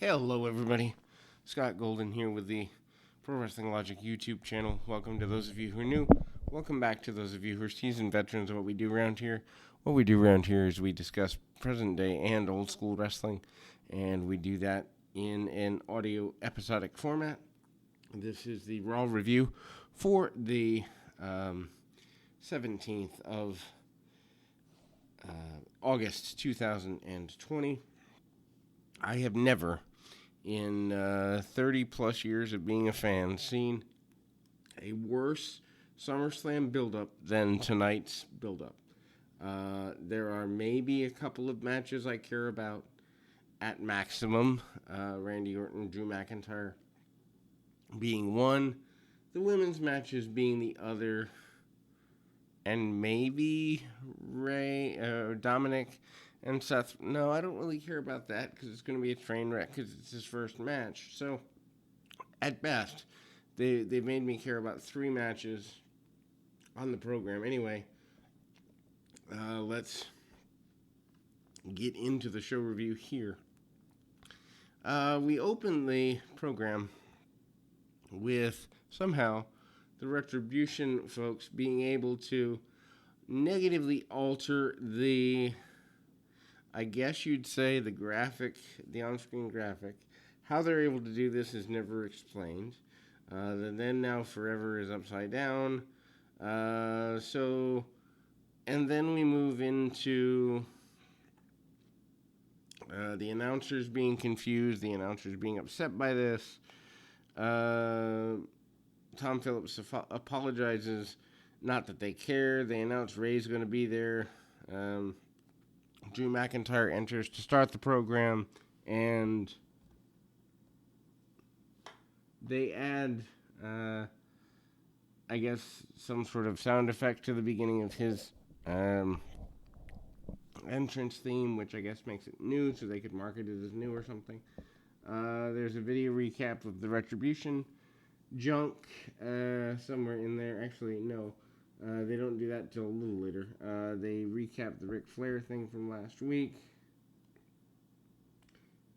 Hello, everybody. Scott Golden here with the Pro Wrestling Logic YouTube channel. Welcome to those of you who are new. Welcome back to those of you who are seasoned veterans of what we do around here. What we do around here is we discuss present day and old school wrestling, and we do that in an audio episodic format. This is the Raw review for the 17th of August 2020. I have never, in 30 plus years of being a fan, seen a worse SummerSlam build-up than tonight's build-up. There are maybe a couple of matches I care about at maximum. Randy Orton, Drew McIntyre being one, the women's matches being the other, and maybe Dominic and Seth. No, I don't really care about that because it's going to be a train wreck because it's his first match. So, at best, they made me care about 3 matches on the program. Anyway, let's get into the show review here. We open the program with somehow the Retribution folks being able to negatively alter the, I guess you'd say, the on-screen graphic. How they're able to do this is never explained. The then, now, forever is upside down. And then we move into the announcers being confused, the announcers being upset by this. Tom Phillips apologizes, not that they care. They announce Ray's going to be there. Drew McIntyre enters to start the program, and they add, I guess, some sort of sound effect to the beginning of his entrance theme, which I guess makes it new, so they could market it as new or something. There's a video recap of the Retribution junk somewhere in there. Actually, no. They don't do that till a little later. They recap the Ric Flair thing from last week.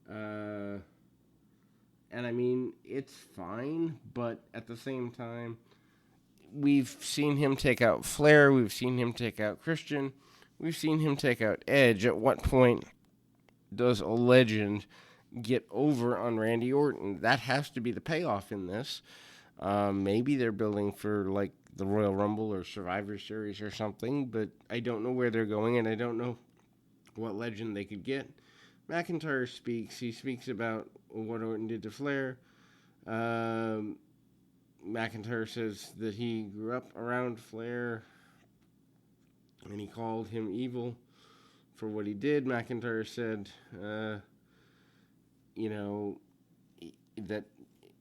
And I mean, it's fine, but at the same time, we've seen him take out Flair. We've seen him take out Christian. We've seen him take out Edge. At what point does a legend get over on Randy Orton? That has to be the payoff in this. Maybe they're building for, like, the Royal Rumble or Survivor Series or something, but I don't know where they're going, and I don't know what legend they could get. McIntyre speaks. He speaks about what Orton did to Flair. McIntyre says that he grew up around Flair, and he called him evil for what he did. McIntyre said, that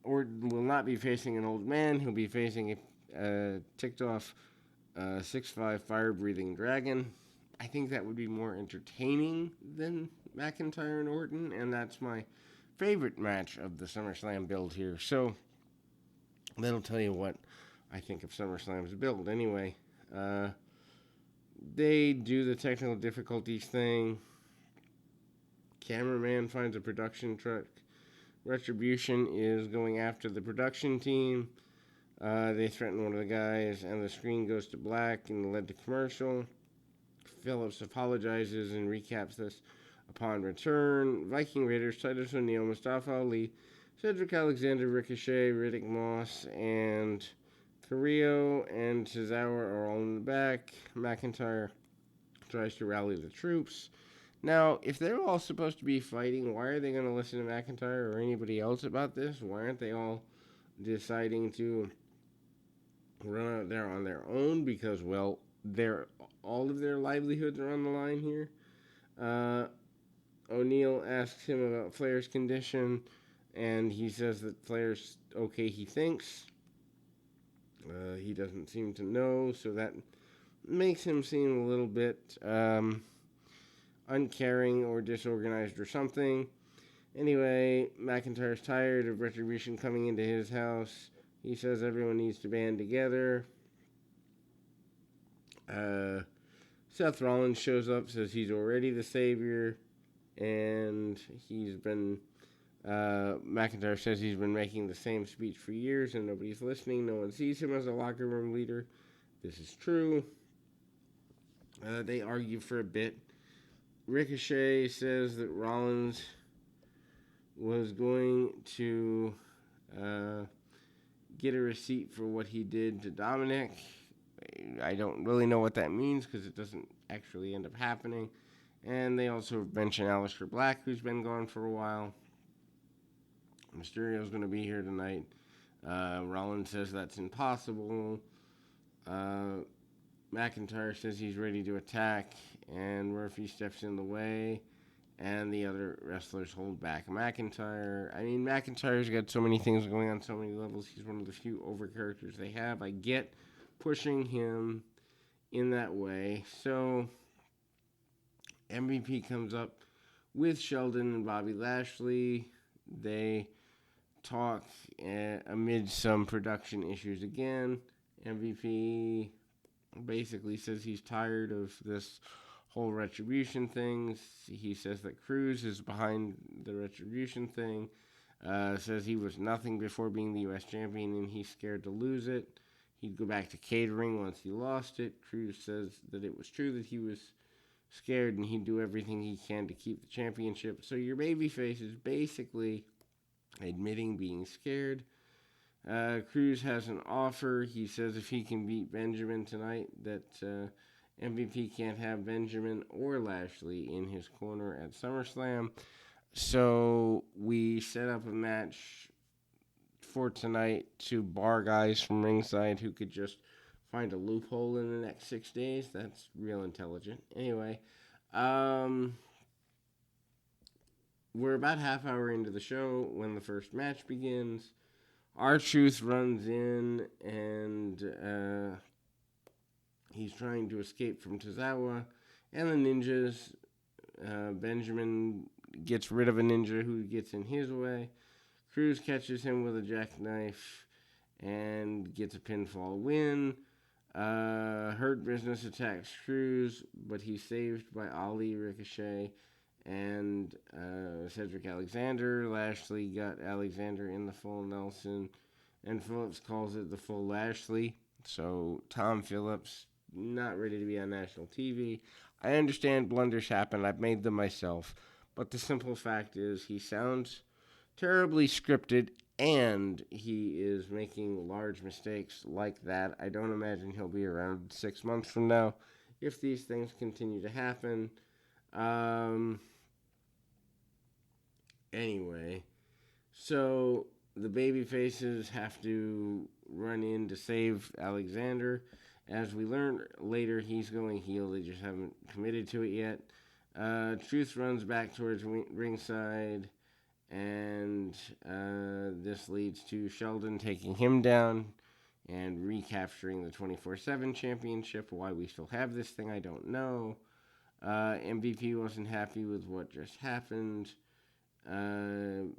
Orton will not be facing an old man. He'll be facing a ticked-off 6'5" fire-breathing dragon. I think that would be more entertaining than McIntyre and Orton, and that's my favorite match of the SummerSlam build here. So that'll tell you what I think of SummerSlam's build. Anyway, they do the technical difficulties thing. Cameraman finds a production truck. Retribution is going after the production team. They threaten one of the guys, and the screen goes to black and led to commercial. Phillips apologizes and recaps this upon return. Viking Raiders, Titus O'Neil, Mustafa Ali, Cedric Alexander, Ricochet, Riddick Moss, and Carrillo and Cesaro are all in the back. McIntyre tries to rally the troops. Now, if they're all supposed to be fighting, why are they going to listen to McIntyre or anybody else about this? Why aren't they all deciding to run out there on their own? Because, well, all of their livelihoods are on the line here. O'Neil asks him about Flair's condition, and he says that Flair's okay, he thinks. He doesn't seem to know, so that makes him seem a little bit uncaring or disorganized or something. Anyway, McIntyre's tired of Retribution coming into his house. He says everyone needs to band together. Seth Rollins shows up, says he's already the savior, and he's been McIntyre says he's been making the same speech for years and nobody's listening. No one sees him as a locker room leader. This is true. They argue for a bit. Ricochet says that Rollins was going to get a receipt for what he did to Dominic. I don't really know what that means because it doesn't actually end up happening. And they also mention Aleister Black, who's been gone for a while. Mysterio's going to be here tonight. Rollins says that's impossible. McIntyre says he's ready to attack, and Murphy steps in the way, and the other wrestlers hold back McIntyre. I mean, McIntyre's got so many things going on, so many levels. He's one of the few over characters they have. I get pushing him in that way. So MVP comes up with Sheldon and Bobby Lashley. They talk amid some production issues again. MVP basically says he's tired of this whole Retribution thing. He says that Cruz is behind the Retribution thing. Says he was nothing before being the U.S. champion and he's scared to lose it. He'd go back to catering once he lost it. Cruz says that it was true that he was scared and he'd do everything he can to keep the championship. So your babyface is basically admitting being scared. Cruz has an offer. He says if he can beat Benjamin tonight, that MVP can't have Benjamin or Lashley in his corner at SummerSlam. So we set up a match for tonight to bar guys from ringside who could just find a loophole in the next 6 days. That's real intelligent. Anyway, we're about half hour into the show when the first match begins. R-Truth runs in and he's trying to escape from Tozawa and the ninjas. Benjamin gets rid of a ninja who gets in his way. Cruz catches him with a jackknife and gets a pinfall win. Hurt Business attacks Cruz, but he's saved by Ali, Ricochet, and Cedric Alexander. Lashley got Alexander in the full Nelson, and Phillips calls it the full Lashley. So Tom Phillips, not ready to be on national TV. I understand blunders happen. I've made them myself. But the simple fact is he sounds terribly scripted, and he is making large mistakes like that. I don't imagine he'll be around 6 months from now if these things continue to happen. Anyway, so the baby faces have to run in to save Alexander. As we learn later, he's going heel. They just haven't committed to it yet. Truth runs back towards ringside, and this leads to Sheldon taking him down and recapturing the 24/7 championship. Why we still have this thing, I don't know. MVP wasn't happy with what just happened.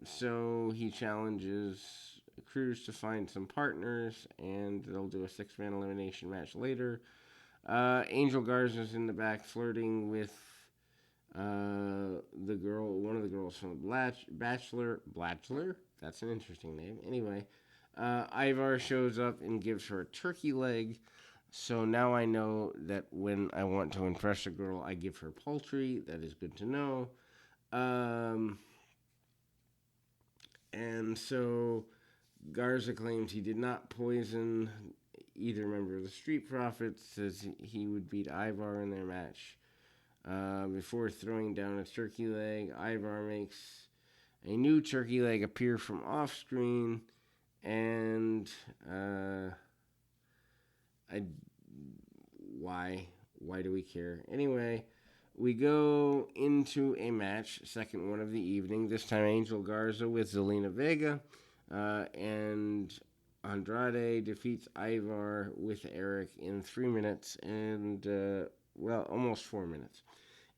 So he challenges Cruz to find some partners, and they'll do a 6-man elimination match later. Angel Garza's in the back flirting with the girl, one of the girls from the Bachelor. That's an interesting name. Anyway, Ivar shows up and gives her a turkey leg. So now I know that when I want to impress a girl, I give her poultry. That is good to know. And so Garza claims he did not poison either member of the Street Profits, says he would beat Ivar in their match. Before throwing down a turkey leg, Ivar makes a new turkey leg appear from off screen, and why do we care? Anyway, we go into a match, second one of the evening. This time Angel Garza with Zelina Vega, and Andrade defeats Ivar with Eric in 3 minutes and, almost 4 minutes.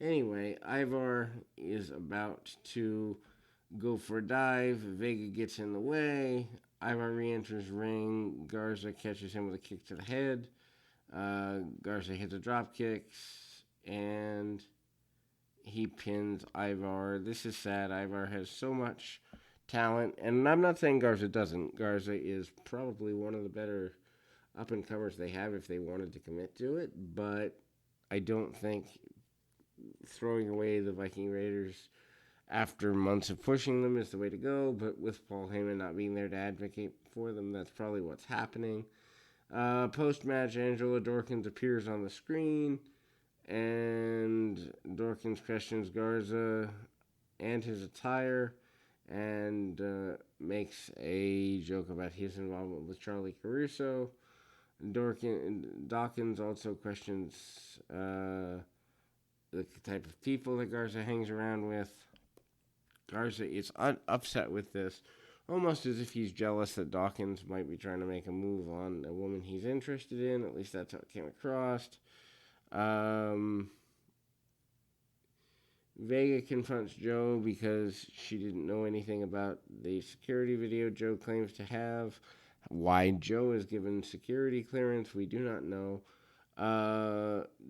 Anyway, Ivar is about to go for a dive. Vega gets in the way. Ivar re-enters ring. Garza catches him with a kick to the head. Garza hits a drop kicks, and he pins Ivar. This is sad. Ivar has so much talent. And I'm not saying Garza doesn't. Garza is probably one of the better up and comers they have if they wanted to commit to it. But I don't think throwing away the Viking Raiders after months of pushing them is the way to go. But with Paul Heyman not being there to advocate for them, that's probably what's happening. Post match, Angela Dawkins appears on the screen, and Dawkins questions Garza and his attire, and makes a joke about his involvement with Charlie Caruso. Dawkins also questions the type of people that Garza hangs around with. Garza is upset with this, almost as if he's jealous that Dawkins might be trying to make a move on a woman he's interested in. At least that's how it came across. Vega confronts Joe because she didn't know anything about the security video Joe claims to have. Why Joe is given security clearance, we do not know.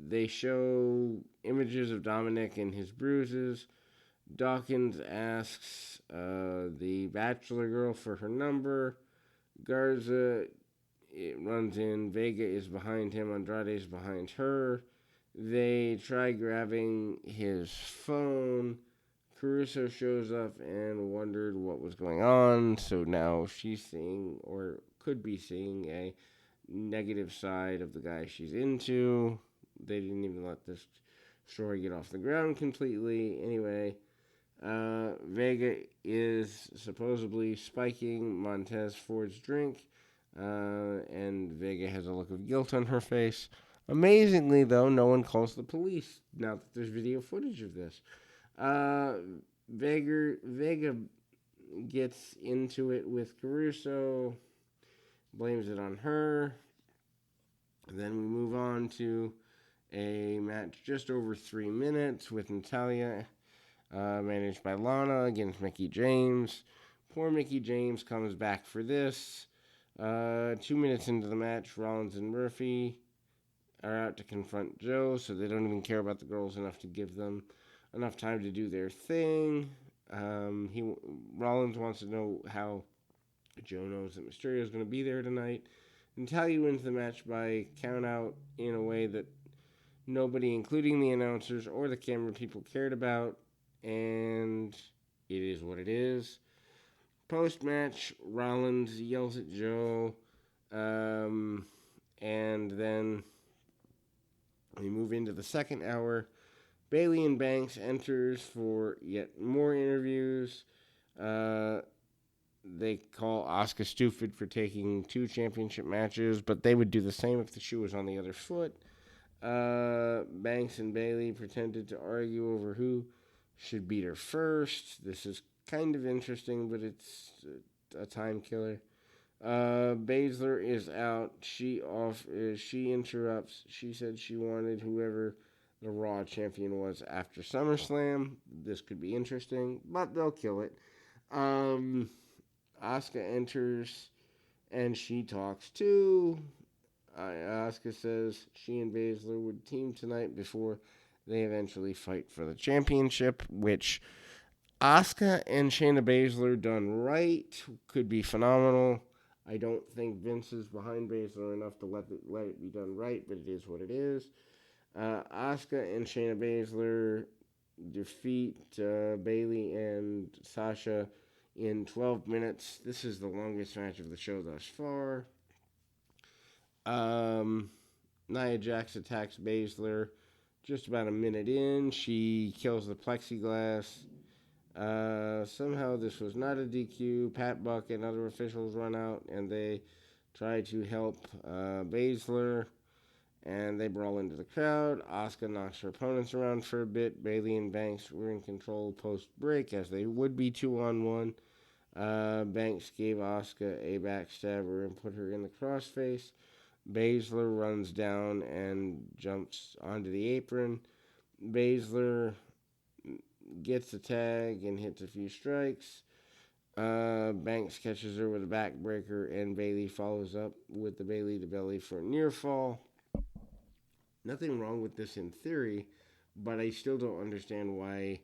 They show images of Dominic and his bruises. Dawkins asks the Bachelor girl for her number. Garza runs in. Vega is behind him. Andrade is behind her. They try grabbing his phone. Caruso shows up and wondered what was going on. So now she's seeing, or could be seeing, a negative side of the guy she's into. They didn't even let this story get off the ground completely. Anyway, Vega is supposedly spiking Montez Ford's drink, and Vega has a look of guilt on her face. Amazingly, though, no one calls the police now that there's video footage of this. Vega gets into it with Caruso, blames it on her. Then we move on to a match just over 3 minutes with Natalya, managed by Lana, against Mickie James. Poor Mickie James comes back for this. 2 minutes into the match, Rollins and Murphy are out to confront Joe, so they don't even care about the girls enough to give them enough time to do their thing. Rollins wants to know how Joe knows that Mysterio is going to be there tonight. Natalya wins the match by count out in a way that nobody, including the announcers or the camera people, cared about, and it is what it is. Post-match, Rollins yells at Joe, and then we move into the second hour. Bayley and Banks enters for yet more interviews. They call Asuka stupid for taking 2 championship matches, but they would do the same if the shoe was on the other foot. Banks and Bayley pretended to argue over who should beat her first. This is kind of interesting, but it's a time killer. Baszler is out. She interrupts. She said she wanted whoever the Raw champion was after SummerSlam. This could be interesting, but they'll kill it. Asuka enters, and she talks too. Asuka says she and Baszler would team tonight before they eventually fight for the championship, which Asuka and Shayna Baszler done right could be phenomenal. I don't think Vince is behind Baszler enough to let it be done right, but it is what it is. Asuka and Shayna Baszler defeat Bayley and Sasha in 12 minutes. This is the longest match of the show thus far. Nia Jax attacks Baszler just about a minute in. She kills the plexiglass. Somehow this was not a DQ. Pat Buck and other officials run out, and they try to help Baszler, and they brawl into the crowd. Asuka knocks her opponents around for a bit. Bayley and Banks were in control post-break, as they would be 2-on-1. Banks gave Asuka a backstabber and put her in the crossface. Baszler runs down and jumps onto the apron. Baszler gets a tag and hits a few strikes. Banks catches her with a backbreaker, and Bayley follows up with the Bayley to belly for a near fall. Nothing wrong with this in theory, but I still don't understand why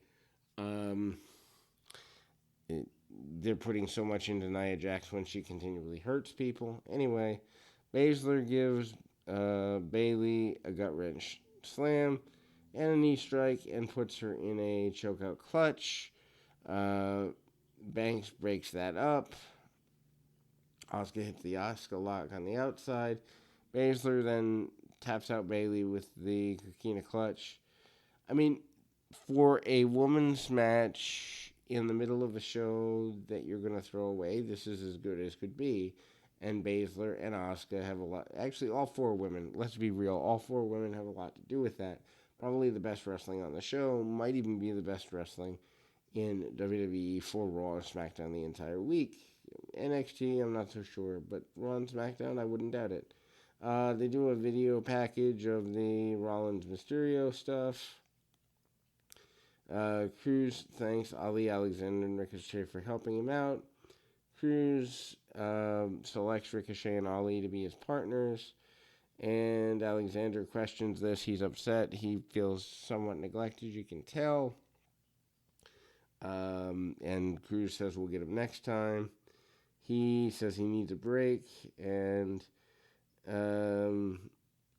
they're putting so much into Nia Jax when she continually hurts people. Anyway, Baszler gives Bayley a gut wrench slam and a knee strike and puts her in a chokeout clutch. Banks breaks that up. Asuka hits the Asuka lock on the outside. Baszler then taps out Bayley with the Coquina clutch. I mean, for a women's match in the middle of a show that you're going to throw away, this is as good as could be. And Baszler and Asuka have a lot. Actually, all four women, let's be real, all four women have a lot to do with that. Probably the best wrestling on the show, might even be the best wrestling in WWE for Raw and SmackDown the entire week. NXT, I'm not so sure, but Raw and SmackDown, I wouldn't doubt it. They do a video package of the Rollins Mysterio stuff. Cruz thanks Ali, Alexander, and Ricochet for helping him out. Cruz selects Ricochet and Ali to be his partners. And Alexander questions this. He's upset. He feels somewhat neglected, you can tell. And Cruz says we'll get him next time. He says he needs a break. And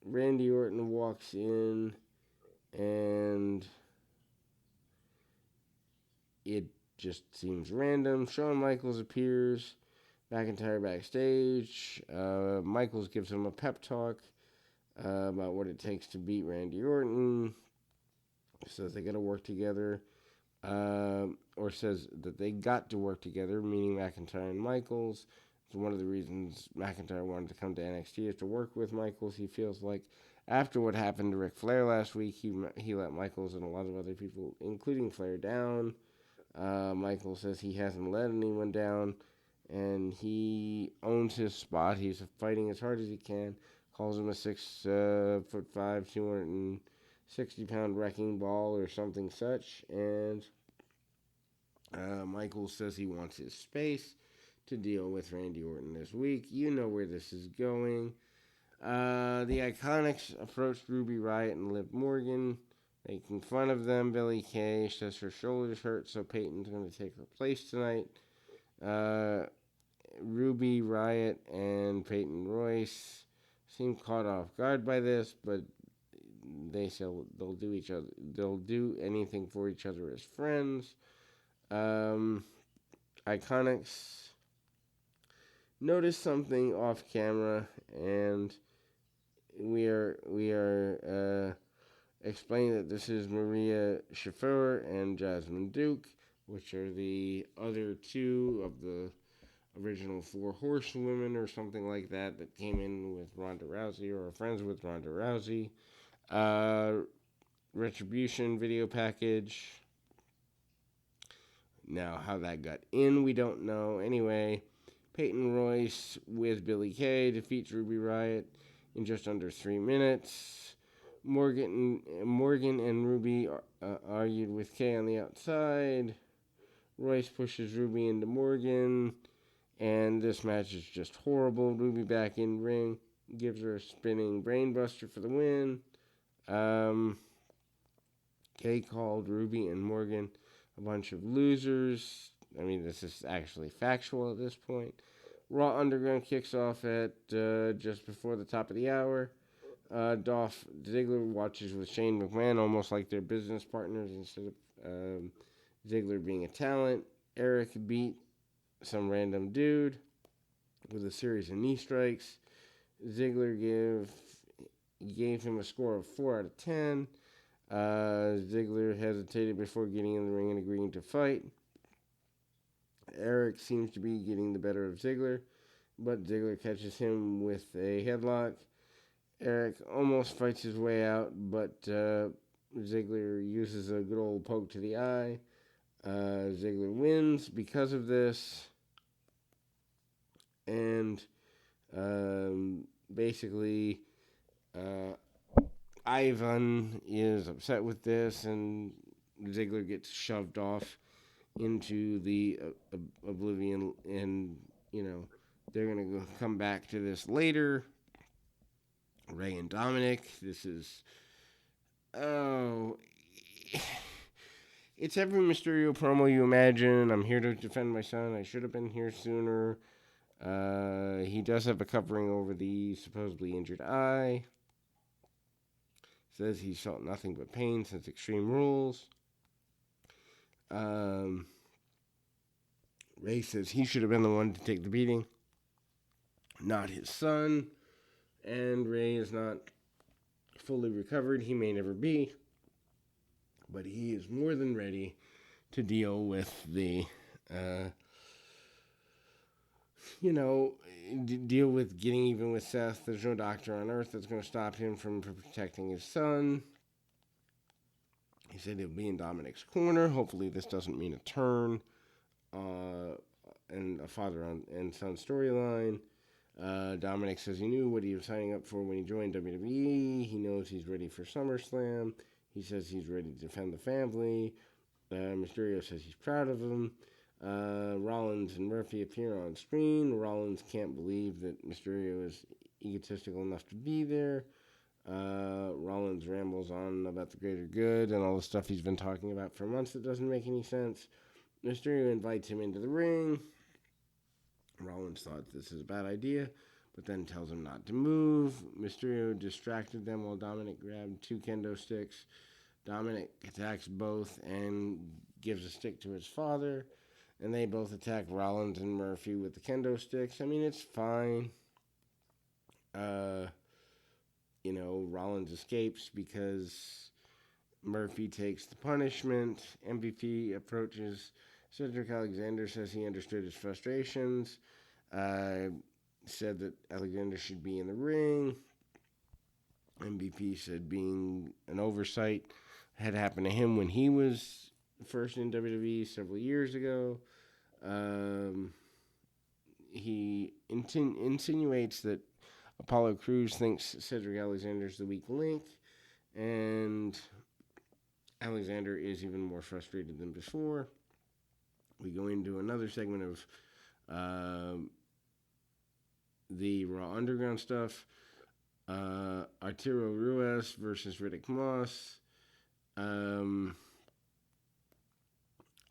Randy Orton walks in. And it just seems random. Shawn Michaels appears. McIntyre backstage. Michaels gives him a pep talk about what it takes to beat Randy Orton. Says they got to work together. Or says that they got to work together, meaning McIntyre and Michaels. It's one of the reasons McIntyre wanted to come to NXT is to work with Michaels. He feels like after what happened to Ric Flair last week, he let Michaels and a lot of other people, including Flair, down. Michaels says he hasn't let anyone down, and he owns his spot. He's fighting as hard as he can. Calls him a 6'5", 260-pound wrecking ball or something such. And Michaels says he wants his space to deal with Randy Orton this week. You know where this is going. The Iconics approached Ruby Riott and Liv Morgan, making fun of them. Billie Kay says her shoulders hurt, so Peyton's going to take her place tonight. Ruby Riott and Peyton Royce seem caught off guard by this, but they say they'll do anything for each other as friends. Iconics notice something off camera, and we are explaining that this is Maria Shafir and Jasmine Duke, which are the other two of the original Four Horsewomen or something like that came in with Ronda Rousey or are friends with Ronda Rousey. Retribution video package. Now, how that got in, we don't know. Anyway, Peyton Royce with Billie Kay defeats Ruby Riott in just under 3 minutes. Morgan and Ruby argued with Kay on the outside. Royce pushes Ruby into Morgan, and this match is just horrible. Ruby back in ring, gives her a spinning brainbuster for the win. Kay called Ruby and Morgan a bunch of losers. I mean, this is actually factual at this point. Raw Underground kicks off at just before the top of the hour. Dolph Ziggler watches with Shane McMahon, almost like they're business partners instead of Ziggler being a talent. Eric beat some random dude with a series of knee strikes. Ziggler gave him a score of 4 out of 10. Ziggler hesitated before getting in the ring and agreeing to fight. Eric seems to be getting the better of Ziggler, but Ziggler catches him with a headlock. Eric almost fights his way out, but Ziggler uses a good old poke to the eye. Ziggler wins because of this. And basically, Ivan is upset with this, and Ziggler gets shoved off into the oblivion, and, you know, they're going to come back to this later. Ray and Dominic, this is, It's every Mysterio promo you imagine. I'm here to defend my son. I should have been here sooner. He does have a covering over the supposedly injured eye. Says he's felt nothing but pain since Extreme Rules. Ray says he should have been the one to take the beating, not his son. And Ray is not fully recovered. He may never be. But he is more than ready to deal with the, deal with getting even with Seth. There's no doctor on earth that's going to stop him from protecting his son. He said he'll be in Dominic's corner. Hopefully this doesn't mean a turn and a father and son storyline. Dominic says he knew what he was signing up for when he joined WWE. He knows he's ready for SummerSlam. He says he's ready to defend the family. Mysterio says he's proud of him. Rollins and Murphy appear on screen. Rollins can't believe that Mysterio is egotistical enough to be there. Rollins rambles on about the greater good and all the stuff he's been talking about for months that doesn't make any sense. Mysterio invites him into the ring. Rollins thought this is a bad idea, but then tells him not to move. Mysterio distracted them while Dominic grabbed 2 kendo sticks. Dominic attacks both and gives a stick to his father, and they both attack Rollins and Murphy with the kendo sticks. I mean, it's fine. Rollins escapes because Murphy takes the punishment. MVP approaches Cedric Alexander, says he understood his frustrations. Said that Alexander should be in the ring. MVP said being an oversight had happened to him when he was first in WWE several years ago. He insinuates that Apollo Crews thinks Cedric Alexander's the weak link, and Alexander is even more frustrated than before. We go into another segment of the Raw Underground stuff. Arturo Ruas versus Riddick Moss.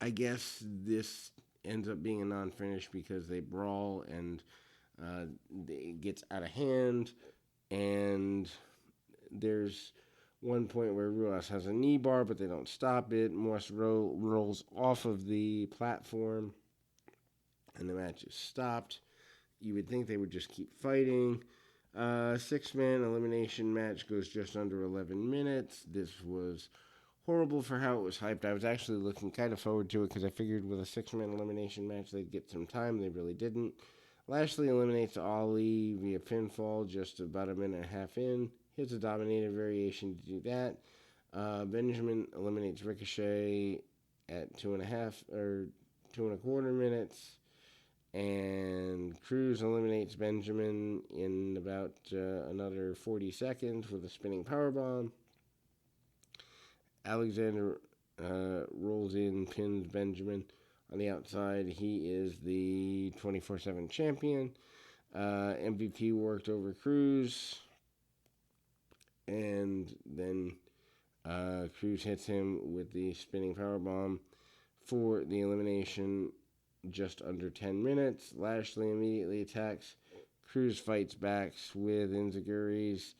I guess this ends up being a non-finish because they brawl and it gets out of hand. And there's one point where Ruas has a knee bar, but they don't stop it. Moss rolls off of the platform, and the match is stopped. You would think they would just keep fighting. 6-man elimination match goes just under 11 minutes. This was horrible for how it was hyped. I was actually looking kind of forward to it because I figured with a 6-man elimination match they'd get some time. They really didn't. Lashley eliminates Ali via pinfall just about a minute and a half in. Hits a dominator variation to do that. Benjamin eliminates Ricochet at 2.25 minutes. And Crews eliminates Benjamin in about another 40 seconds with a spinning powerbomb. Alexander rolls in, pins Benjamin on the outside. He is the 24/7 champion. MVP worked over Crews. And then Crews hits him with the spinning powerbomb for the elimination. Just under 10 minutes. Lashley immediately attacks. Crews fights back with enziguris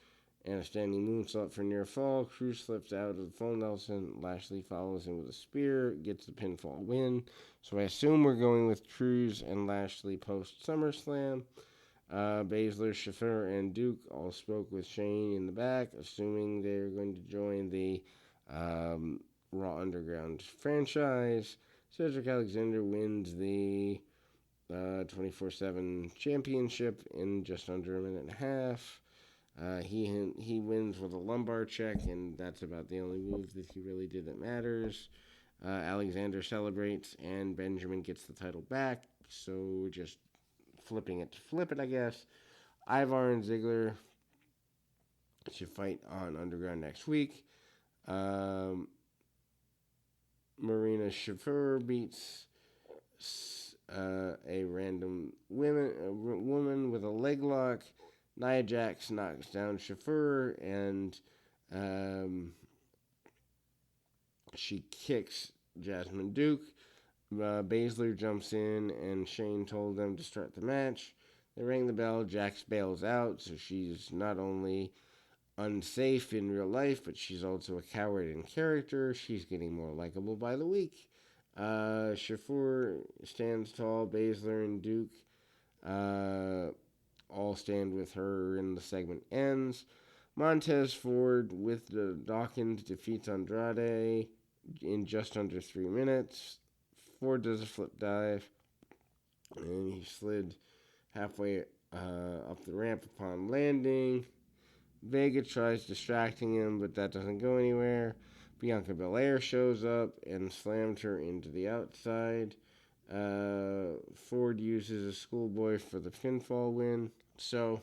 and a standing moonsault for near fall. Crews slips out of the full Nelson. Lashley follows him with a spear, gets the pinfall win. So I assume we're going with Crews and Lashley post SummerSlam. Baszler, Shafir, and Duke all spoke with Shane in the back, assuming they're going to join the Raw Underground franchise. Cedric Alexander wins the 24/7 championship in just under a minute and a half. He wins with a lumbar check, and that's about the only move that he really did that matters. Alexander celebrates, and Benjamin gets the title back. So just flipping it to flip it, I guess. Ivar and Ziggler should fight on Underground next week. Marina Shafir beats a random woman with a leg lock. Nia Jax knocks down Shafir, and she kicks Jasmine Duke. Baszler jumps in, and Shane told them to start the match. They ring the bell. Jax bails out, so she's not only unsafe in real life, but she's also a coward in character. She's getting more likable by the week. Shafur stands tall. Baszler and Duke all stand with her, and the segment ends. Montez Ford with the Dawkins defeats Andrade in just under 3 minutes. Ford does a flip dive, and he slid halfway up the ramp upon landing. Vega tries distracting him, but that doesn't go anywhere. Bianca Belair shows up and slams her into the outside. Ford uses a schoolboy for the pinfall win. So,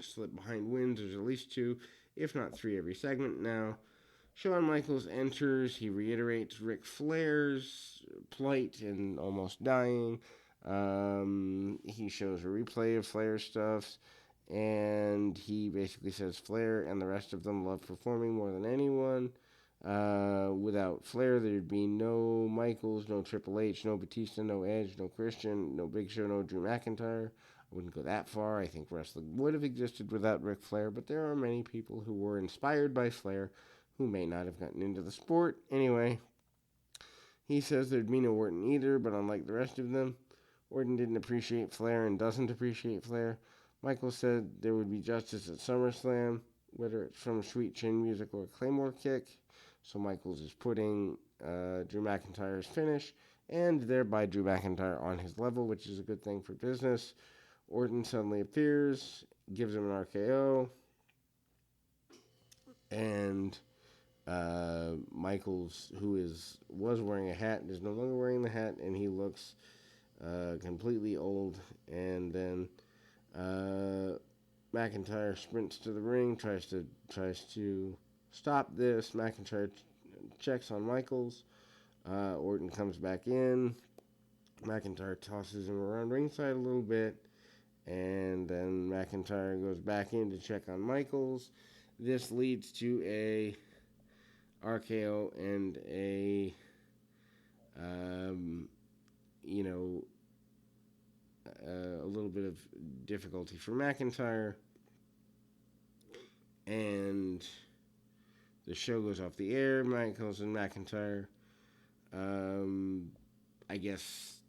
slip behind wins. There's at least 2, if not 3, every segment now. Shawn Michaels enters. He reiterates Ric Flair's plight and almost dying. He shows a replay of Flair stuff, and he basically says Flair and the rest of them love performing more than anyone. Without Flair, there'd be no Michaels, no Triple H, no Batista, no Edge, no Christian, no Big Show, no Drew McIntyre. I wouldn't go that far. I think wrestling would have existed without Ric Flair, but there are many people who were inspired by Flair who may not have gotten into the sport. Anyway, he says there'd be no Orton either, but unlike the rest of them, Orton didn't appreciate Flair and doesn't appreciate Flair. Michael said there would be justice at SummerSlam, whether it's from Sweet Chin Music or a Claymore Kick. So Michaels is putting Drew McIntyre's finish, and thereby Drew McIntyre on his level, which is a good thing for business. Orton suddenly appears, gives him an RKO, and Michaels, who was wearing a hat, is no longer wearing the hat, and he looks completely old. And then McIntyre sprints to the ring, tries to stop this. McIntyre checks on Michaels. Orton comes back in. McIntyre tosses him around ringside a little bit, and then McIntyre goes back in to check on Michaels. This leads to a RKO and a little bit of difficulty for McIntyre, and the show goes off the air. Michaels and McIntyre, I guess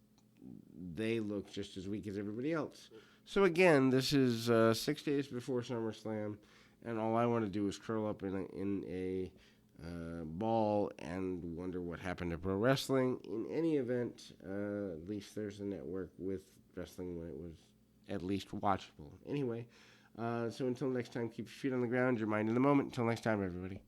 they look just as weak as everybody else. So again, this is 6 days before SummerSlam, and all I want to do is curl up in a ball and wonder what happened to pro wrestling. In any event, at least there's a network with wrestling when it was at least watchable. Anyway, so until next time, keep your feet on the ground, your mind in the moment. Until next time, everybody.